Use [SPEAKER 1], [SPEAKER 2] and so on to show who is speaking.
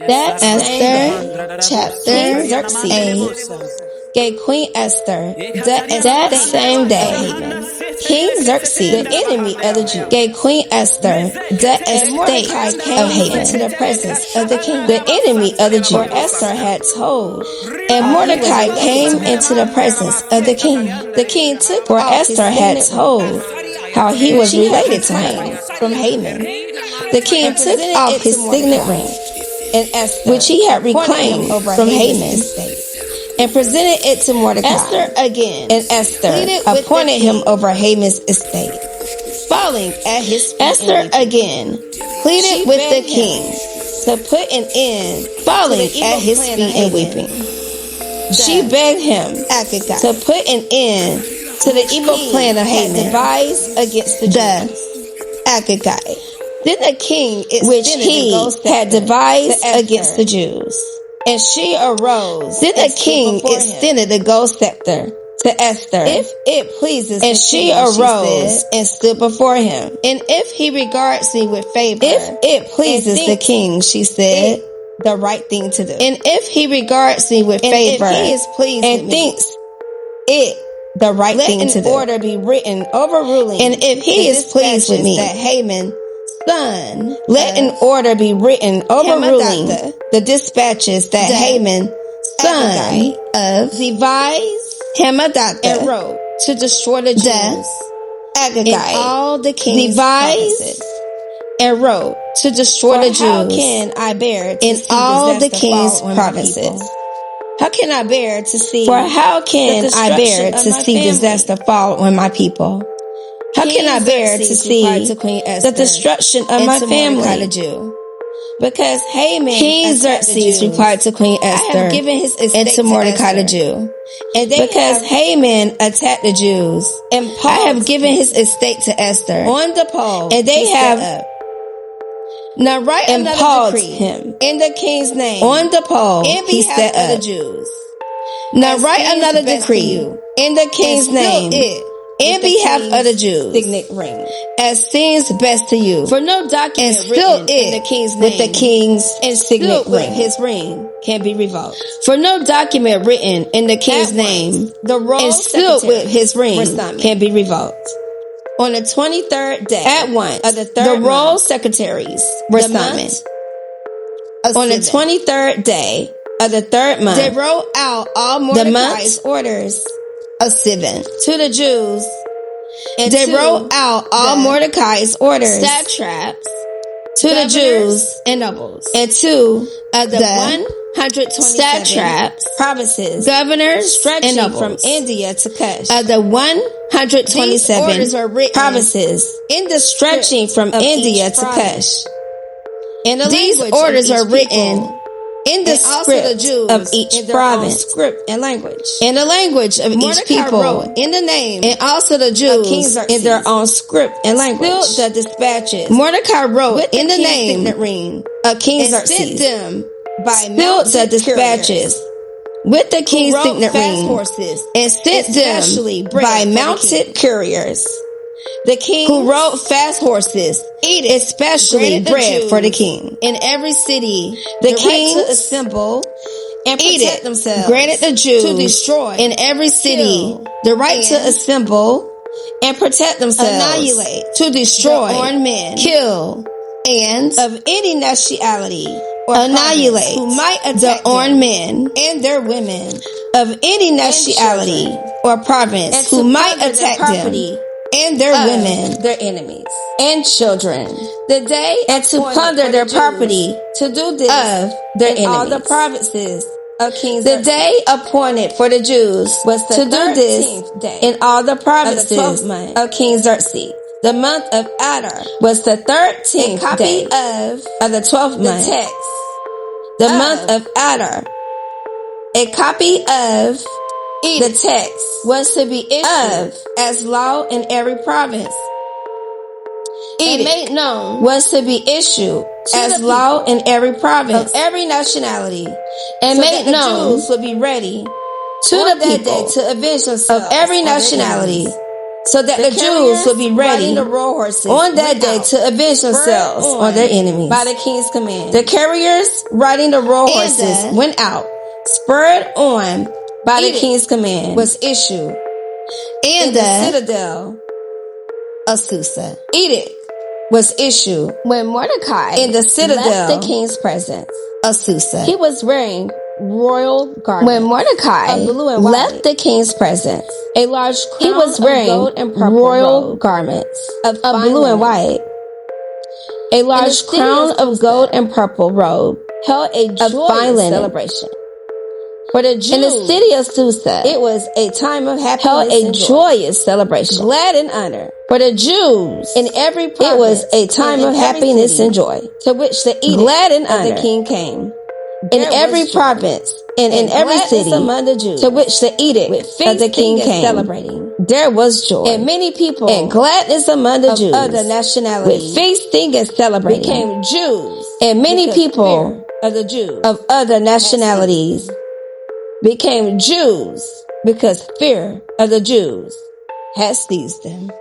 [SPEAKER 1] That Esther chapter 8 gave Queen Esther that same day. King Xerxes, the enemy of the Jews, gave Queen Esther the estate of Haman to the presence of the king, the enemy of the Jews. For Esther had told, and Mordecai came into the presence of the king. The king took, for Esther had told how he was related to Haman from Haman. The king took off his signet ring, and Esther, which he had reclaimed from Haman, and presented it to Mordecai. Esther again, and Esther appointed him over Haman's estate, falling at his feet. Esther again pleaded with the king to put an end, falling at his feet and weeping. She begged him to put an end to the evil plan of Haman devised against the Jews. Then the king, which he had devised against the Jews. And she arose. Then the king extended the gold scepter to Esther, if it pleases. And she arose and stood before him. And if he regards me with favor, if it pleases the king, she said, the right thing to do. And if he regards me with favor, if he is pleased and thinks it the right thing to do, let an order be written overruling. And if he is pleased with me, that Haman son, let an order be written overruling the dispatches that Haman, son of devised and wrote to destroy the Jews. And all the king's devised and wrote to destroy the Jews. How can I bear to see all the king's provinces? How can I bear to see? For how can I bear to see disaster fall on my people? How can I bear to see the destruction of my family? Because King Xerxes replied to Queen Esther, I have given his estate and to Mordecai the Jew. And because Haman attacked the Jews, and I have given his estate to Esther on the pole, and they have now write another decree him in the king's name on the pole. He set up the Jews. Now write another decree in the king's name. In behalf of the Jews, signet ring, as seems best to you. For no document written in the king's name with the king's signet ring, his ring, can be revoked. For no document written in the king's name, the roll and sealed with his ring, can be revoked. On the 23rd day, at once, of the roll secretaries were summoned. On the 23rd day of the 3rd month, they wrote out all Mordecai's orders of Sivan to the Jews, and they wrote out all Mordecai's orders, satraps, to the Jews and nobles, and to the 127 satraps, provinces, governors, stretching from India to Kush. Of the 127 provinces, in the stretching from India to Kush. And these orders are written in the script of each province, script and language, in the language of each people, wrote in the name, and also the Jews in their own script and language. The dispatches Mordecai wrote in the name of King Xerxes, them by the dispatches with the king's signet ring, and sent them by mounted couriers. The king who rode fast horses, especially bread for the king. In every city, the king to assemble and protect themselves, granted the Jews to destroy in every city the right to assemble and protect themselves, annihilate, to destroy, armed men, kill, and of any nationality or annihilate who might attack the armed men and their women of any nationality or province who might attack them and their women, their enemies, and children, the day and to plunder their property, to do this of their enemies. All the provinces of King Xerxes. The day appointed for the Jews was to do this in all the provinces of King Xerxes. The month of Adar was the 13th day of the 12th month. The text, the month of Adar, a copy of the text was to be issued as law in every province. And made known was to be issued as law in every province of every nationality, and so made known Jews would be ready to the people to avenge themselves of every nationality so that the Jews would be ready on that day to avenge themselves on their enemies. By the king's command. The carriers riding the royal horses went out, spurred on by the king's command, was issued in the citadel of Susa. Edict was issued when Mordecai in the citadel left the king's presence of Susa. He was wearing royal garments. When Mordecai left the king's presence, a large crown he was wearing of gold and purple royal garments of blue and white. A large crown of gold and purple robe held a joyous celebration. For the Jews, in the city of Susa, it was a time of happiness, held a joyous celebration, glad and honor. For the Jews, in every province, it was a time of happiness and joy, to which the edict glad and honor of the king came. In every province and in every city among the Jews, to which the edict of the king came, celebrating, there was joy. And many people and gladness among the Jews, other nationalities, with feasting and celebrating, became Jews. And many people of the Jews of other nationalities became Jews because fear of the Jews had seized them.